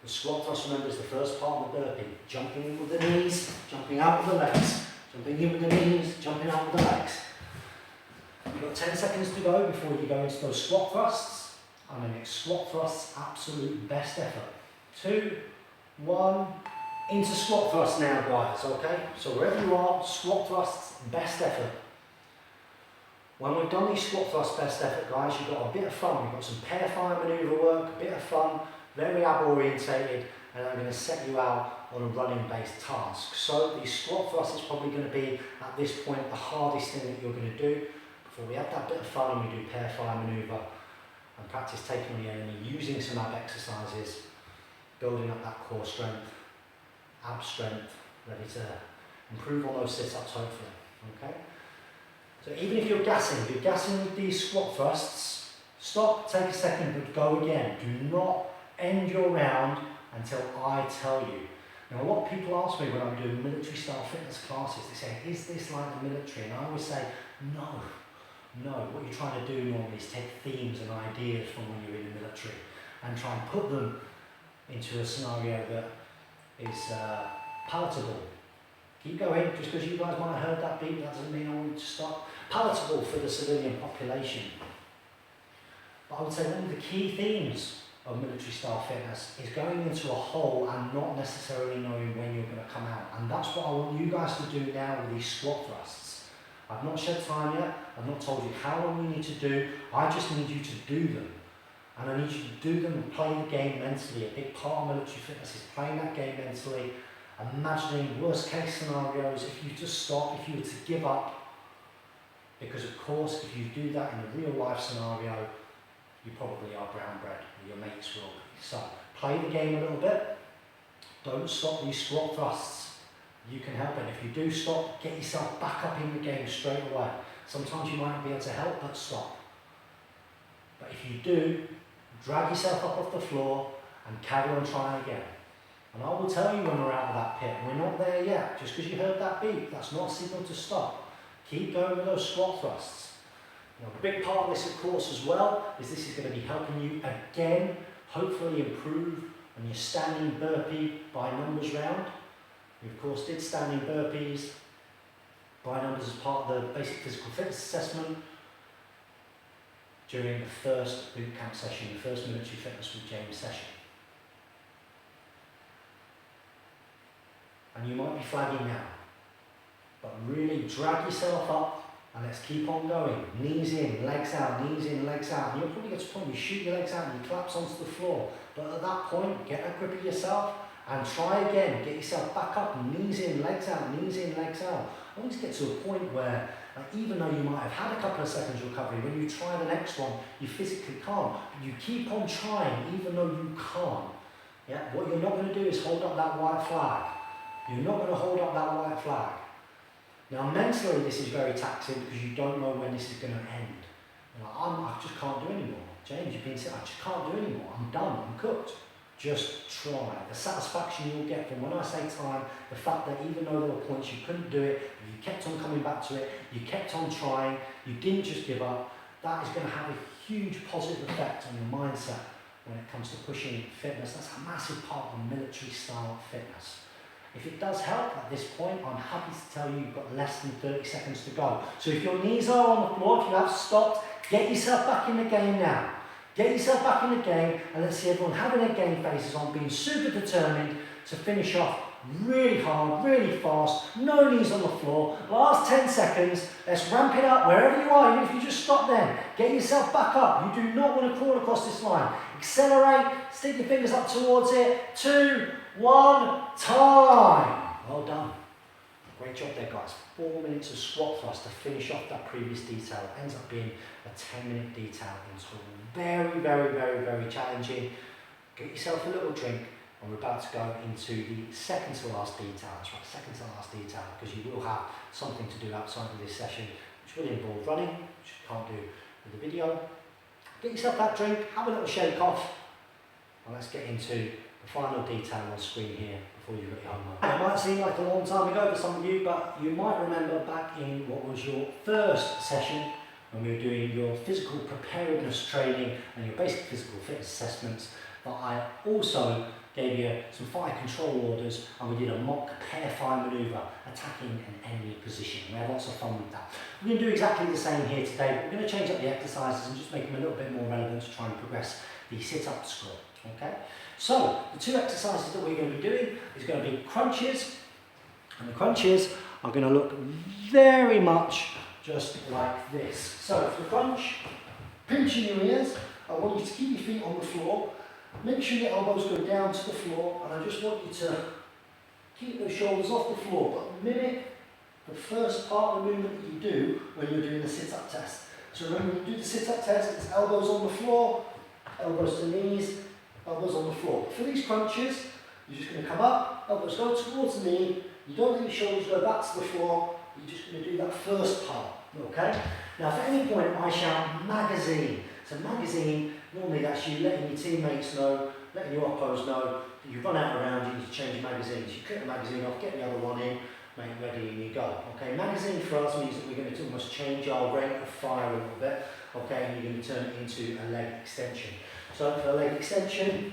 The squat thrust, remember, is the first part of the burpee. Jumping in with the knees, jumping out with the legs. Jumping in with the knees, jumping out with the legs. You've got 10 seconds to go before you go into those squat thrusts. And then it's squat thrusts, absolute best effort. 2, 1, into squat thrusts now, guys, okay? So wherever you are, squat thrusts, best effort. When we've done these squat thrusts, best effort, guys, you've got a bit of fun. You've got some pair fire manoeuvre work, a bit of fun, very ab orientated, and I'm going to set you out on a running based task. So these squat thrusts is probably going to be, at this point, the hardest thing that you're going to do. Before we have that bit of fun and we do pair fire manoeuvre and practice taking on the enemy, using some ab exercises, building up that core strength, ab strength, ready to improve on those sit-ups hopefully, okay? So even if you're gassing with these squat thrusts, stop, take a second, but go again. Do not end your round until I tell you. Now a lot of people ask me when I'm doing military style fitness classes, they say, is this like the military? And I always say, no. What you're trying to do normally is take themes and ideas from when you're in the military and try and put them into a scenario that is palatable. Keep going, just because you guys might have heard that beat, that doesn't mean I want you to stop. Palatable for the civilian population. But I would say one of the key themes of military style fitness is going into a hole and not necessarily knowing when you're going to come out. And that's what I want you guys to do now with these squat thrusts. I've not shed time yet, I've not told you how long you need to do, I just need you to do them. And I need you to do them and play the game mentally. A big part of military fitness is playing that game mentally, imagining worst case scenarios. If you just stop, if you were to give up, because of course if you do that in a real life scenario, you probably are brown bread, or your mates will be. So play the game a little bit, don't stop these squat thrusts. You can help it. If you do stop, get yourself back up in the game straight away. Sometimes you might not be able to help, but stop. But if you do, drag yourself up off the floor and carry on trying again. And I will tell you when we're out of that pit. We're not there yet. Just because you heard that beep, that's not a signal to stop. Keep going with those squat thrusts. Now, a big part of this, of course, as well, is this is going to be helping you again, hopefully improve on your standing burpee by numbers round. We, of course, did standing burpees by numbers as part of the basic physical fitness assessment during the first boot camp session, the first military fitness with James session. And you might be flagging now, but really drag yourself up and let's keep on going. Knees in, legs out, knees in, legs out. And you'll probably get to a point where you shoot your legs out and you collapse onto the floor. But at that point, get a grip of yourself and try again. Get yourself back up, knees in, legs out, knees in, legs out. Always get to a point where, even though you might have had a couple of seconds recovery, when you try the next one, you physically can't. But you keep on trying, even though you can't. Yeah? What you're not going to do is hold up that white flag. You're not going to hold up that white flag. Now, mentally, this is very taxing because you don't know when this is going to end. You're like, I just can't do anymore. James, you've been saying, I just can't do anymore. I'm done. I'm cooked. Just try. The satisfaction you'll get from when I say time, the fact that even though there were points you couldn't do it, you kept on coming back to it, you kept on trying, you didn't just give up, that is going to have a huge positive effect on your mindset when it comes to pushing fitness. That's a massive part of military style fitness. If it does help at this point, I'm happy to tell you you've got less than 30 seconds to go. So if your knees are on the floor, if you have stopped, get yourself back in the game now. Get yourself back in the game and let's see everyone having their game faces on, being super determined to finish off really hard, really fast, no knees on the floor. Last 10 seconds, let's ramp it up wherever you are, even if you just stop then. Get yourself back up. You do not want to crawl across this line. Accelerate, stick your fingers up towards it. 2, 1, time. Well done. Great job there, guys. 4 minutes of squat thrust to finish off that previous detail. It ends up being a 10-minute detail in total. Very, very, very, very challenging. Get yourself a little drink, and we're about to go into the second to last detail. That's right, second to last detail, because you will have something to do outside of this session, which will involve running, which you can't do with the video. Get yourself that drink, have a little shake off, and let's get into the final detail on screen here before you get your homework. It might seem like a long time ago for some of you, but you might remember back in what was your first session when we were doing your physical preparedness training and your basic physical fitness assessments, that I also gave you some fire control orders, and we did a mock pair fire manoeuvre, attacking an enemy position. We had lots of fun with that. We're going to do exactly the same here today, but we're going to change up the exercises and just make them a little bit more relevant to try and progress the sit-up score. Okay? So, the two exercises that we're going to be doing is going to be crunches, and the crunches are going to look very much just like this. So, for the crunch, pinch in your ears. I want you to keep your feet on the floor. Make sure your elbows go down to the floor, and I just want you to keep those shoulders off the floor, but mimic the first part of the movement that you do when you're doing the sit-up test. So remember, when you do the sit-up test, it's elbows on the floor, elbows to knees, elbows on the floor. But for these crunches, you're just going to come up, elbows go towards the knee, you don't let your shoulders go back to the floor, you're just going to do that first part, okay? Now, if at any point I shout magazine, so magazine, normally that's you letting your teammates know, letting your oppos know that you've run out of round, you need to change your magazines. You cut the magazine off, get the other one in, make it ready and you go. Okay, magazine for us means that we're going to almost change our rate of fire a little bit, okay, and you're going to turn it into a leg extension. So for a leg extension,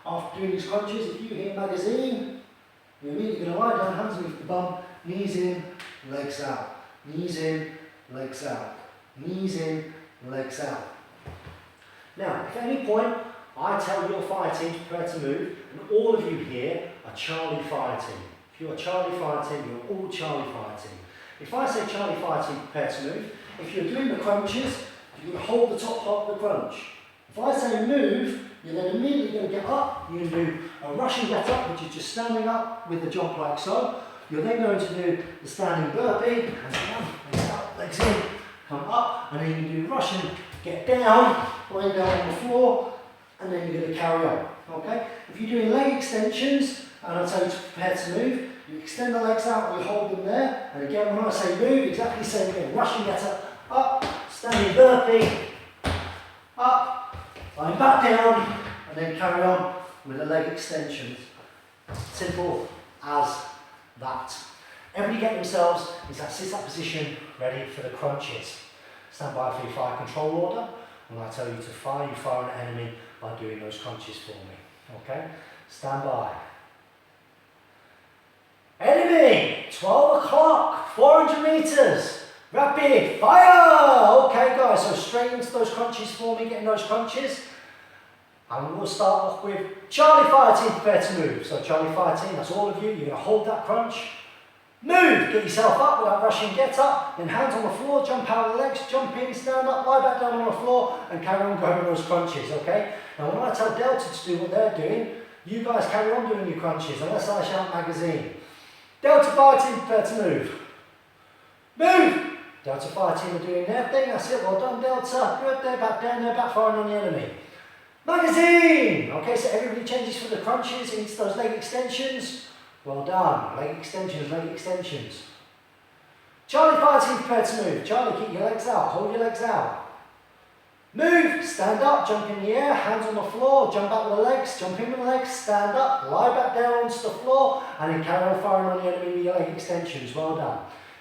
after doing these crunches, if you hear magazine, you're immediately going to lie down, hands underneath the bum, knees in, legs out. Knees in, legs out. Knees in, legs out. Now, if at any point I tell your fire team to prepare to move, and all of you here are Charlie fire team. If you're a Charlie fire team, you're all Charlie fire team. If I say Charlie fire team prepare to move, if you're doing the crunches, you're going to hold the top part of the crunch. If I say move, you're then immediately going to get up, you're going to do a Russian get up, which is just standing up with the jump like so. You're then going to do the standing burpee, hands down, legs out, legs in, come up, and then you can do Russian get down, lay down on the floor, and then you're going to carry on. Okay? If you're doing leg extensions, and I tell you to prepare to move, you extend the legs out and you hold them there. And again, when I say move, exactly the same thing. Russian get up, standing burpee, up, lying back down, and then carry on with the leg extensions. Simple as that. Everybody get themselves into that sit-up position, ready for the crunches. Stand by for your fire control order. When I tell you to fire, you fire an enemy by doing those crunches for me. Okay? Stand by. Enemy! 12 o'clock, 400 metres. Rapid fire! Okay guys, so straight into those crunches for me, getting those crunches. And we'll start off with Charlie fire team prepare to move. So Charlie fire team, that's all of you. You're going to hold that crunch. Move! Get yourself up with that Russian get up. Then hands on the floor, jump out of the legs, jump in, stand up, lie back down on the floor, and carry on going with those crunches, okay? Now when I tell Delta to do what they're doing, you guys carry on doing your crunches, unless I shout magazine. Delta fire team prepare to move. Move! Delta fire team are doing their thing, that's it, well done Delta. Good, they're back down, they're back firing on the enemy. Magazine! Okay, so everybody changes for the crunches into those leg extensions. Well done. Leg extensions, leg extensions. Charlie fire team prepare to move. Charlie, keep your legs out, hold your legs out. Move, stand up, jump in the air, hands on the floor, jump out with the legs, jump in with the legs, stand up, lie back down onto the floor, and then carry on firing on the enemy with your leg extensions. Well done.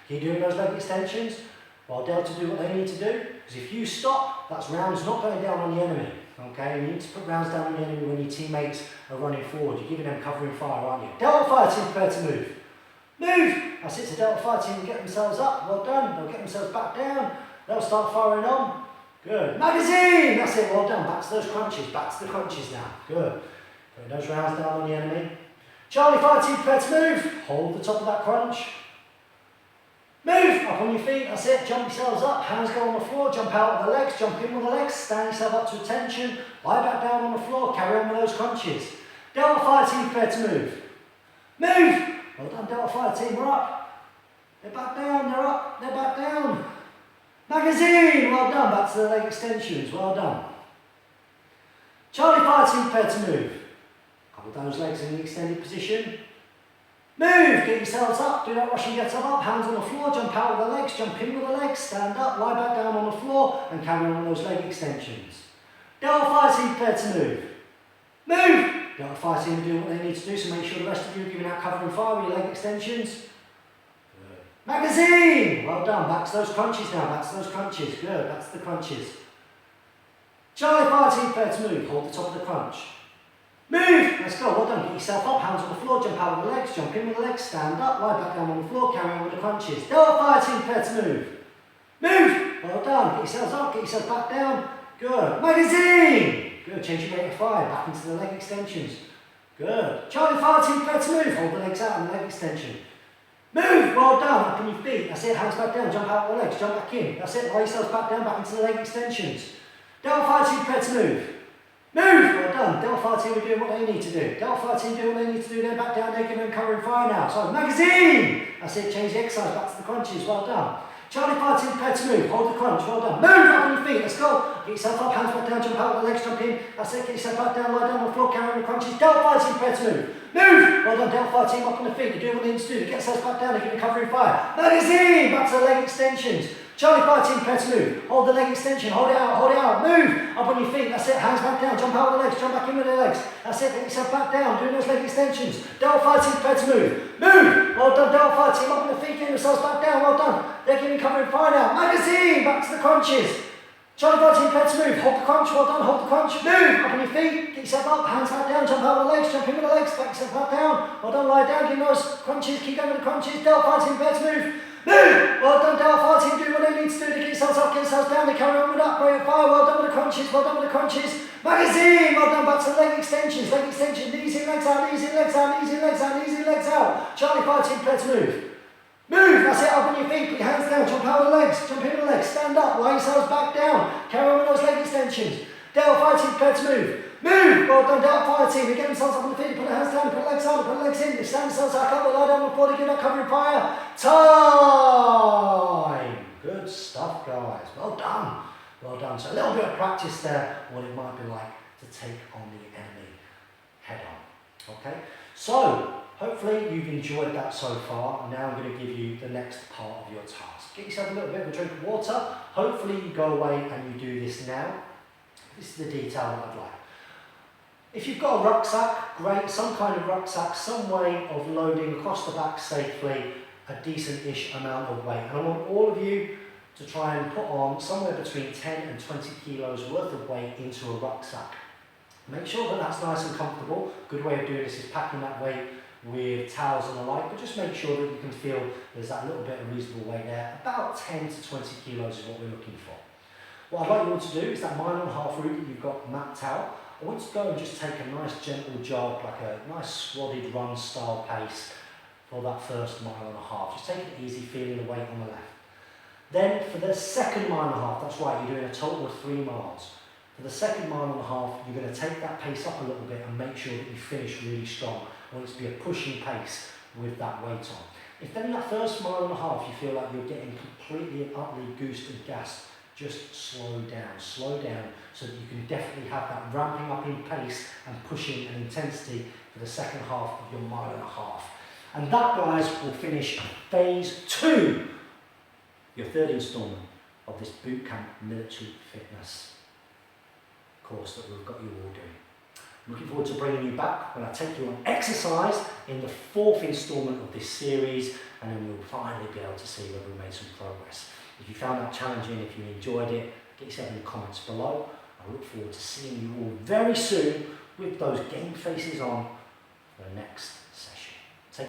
Keep doing those leg extensions while Delta do what they need to do, because if you stop, that's rounds not going down on the enemy. Okay, you need to put rounds down on the enemy when your teammates are running forward. You're giving them covering fire, aren't you? Delta fire team prepare to move. Move! That's it, so Delta fire team will get themselves up. Well done. They'll get themselves back down. They'll start firing on. Good. Magazine! That's it, well done. Back to those crunches. Back to the crunches now. Good. Putting those rounds down on the enemy. Charlie fire team prepare to move. Hold the top of that crunch. Move! Up on your feet, that's it, jump yourselves up, hands go on the floor, jump out with the legs, jump in with the legs, stand yourself up to attention, lie back down on the floor, carry on with those crunches. Delta fire team prepare to move. Move! Well done Delta fire team, we're up. They're back down, they're up, they're back down. Magazine! Well done, back to the leg extensions, well done. Charlie fire team prepare to move. Hold those legs in the extended position. Move! Get yourselves up, do that Russian get up, hands on the floor, jump out with the legs, jump in with the legs, stand up, lie back down on the floor, and carry on with those leg extensions. Delta fire team prepare to move. Move! Delta fire team do what they need to do, so make sure the rest of you are giving out cover and fire with your leg extensions. Good. Magazine! Well done, back to those crunches now, back to those crunches, good, back to the crunches. Charlie fire team prepare to move, hold the top of the crunch. Move! Let's go, well done. Get yourself up, hands on the floor, jump out with the legs, jump in with the legs, stand up, lie back down on the floor, carry on with the crunches. Delphi, prepare to move. Move! Well done. Get yourselves up, get yourself back down. Good. Magazine! Good. Change your rate of fire, back into the leg extensions. Good. Charlie fire team, prepare to move. Hold the legs out on the leg extension. Move! Well done. Up on your feet. That's it. Hands back down. Jump out with the legs. Jump back in. That's it. Lie yourselves back down, back into the leg extensions. Delphi team, prepare to move. Move! Well done. Delphi team are doing what they need to do. Delphi team doing what they need to do. They're back down, they're giving covering fire now. So, magazine! That's it. Change the exercise back to the crunches. Well done. Charlie fire team, prepare to move. Hold the crunch. Well done. Move up on your feet. Let's go. Get yourself up, hands back down, jump out with the legs, jump in. That's it. Get yourself back down, lie down on the floor, carry on the crunches. Delphi team, prepare to move. Move! Well done. Delphi team up on the feet. They're doing what they need to do. They get themselves back down, they're giving covering fire. Magazine! Back to the leg extensions. Charlie fire team, prepare to move. Hold the leg extension, hold it out, hold it out. Move! Up on your feet, that's it. Hands back down, jump out with the legs, jump back in with the legs. That's it, get yourself back down, doing those leg extensions. Delphi team, prepare to move. Move! Well done, Delphi team, up on the feet, getting themselves back down, well done. They're giving covering fire now. Magazine! Back to the crunches. Charlie fire team, prepare to move. Hold the crunch, well done, hold the crunch. Move! Up on your feet, get yourself up, hands back down, jump out with the legs, jump in with the legs, back yourself back down. Well done, lie down, give those crunches, keep going with the crunches. Delphi team, prepare to move. Move! Well done, Delphi team, do what they need to do to get yourselves up, get yourselves down, they carry on with that, rate of fire, well done with the crunches, well done with the crunches. Magazine! Well done, back to the leg extensions, knees in, legs out, knees in, legs out, knees in, legs out, knees in, legs out. Charlie fire team, prepare to move. Move! That's it, up on your feet, put your hands down, jump out with the legs, jump in with the legs, stand up, lie yourselves back down, carry on with those leg extensions. Delphi team, prepare to move. Move! Well done, Delphi team. They get themselves up on the feet, put their hands down, put their legs out, put their legs in, they stand themselves back up, they lie down on the floor, they give that covering fire. Time! Good stuff, guys. Well done. Well done. So a little bit of practice there, what it might be like to take on the enemy head on. Okay? So, hopefully you've enjoyed that so far. Now I'm going to give you the next part of your task. Get yourself a little bit of a drink of water. Hopefully you go away and you do this now. This is the detail that I'd like. If you've got a rucksack, great, some kind of rucksack, some way of loading across the back safely a decent-ish amount of weight. And I want all of you to try and put on somewhere between 10 and 20 kilos worth of weight into a rucksack. Make sure that that's nice and comfortable. Good way of doing this is packing that weight with towels and the like, but just make sure that you can feel there's that little bit of reasonable weight there. About 10 to 20 kilos is what we're looking for. What I'd like you all to do is that 1.5 route that you've got mapped out. I want you to go and just take a nice gentle jog, like a nice squatted run style pace for that first 1.5 miles. Just take it easy, feeling the weight on the left. Then for the second 1.5 miles, that's right, you're doing a total of 3 miles. For the second 1.5 miles, you're going to take that pace up a little bit and make sure that you finish really strong. I want it to be a pushing pace with that weight on. If then in that first 1.5 miles you feel like you're getting completely and utterly goosed and gassed, just slow down so that you can definitely have that ramping up in pace and pushing and intensity for the second half of your 1.5 miles. And that, guys, will finish phase 2, your third instalment of this bootcamp military fitness course that we've got you all doing. I'm looking forward to bringing you back when I take you on exercise in the 4th instalment of this series, and then we'll finally be able to see whether we made some progress. If you found that challenging, if you enjoyed it, get yourself in the comments below. I look forward to seeing you all very soon with those game faces on for the next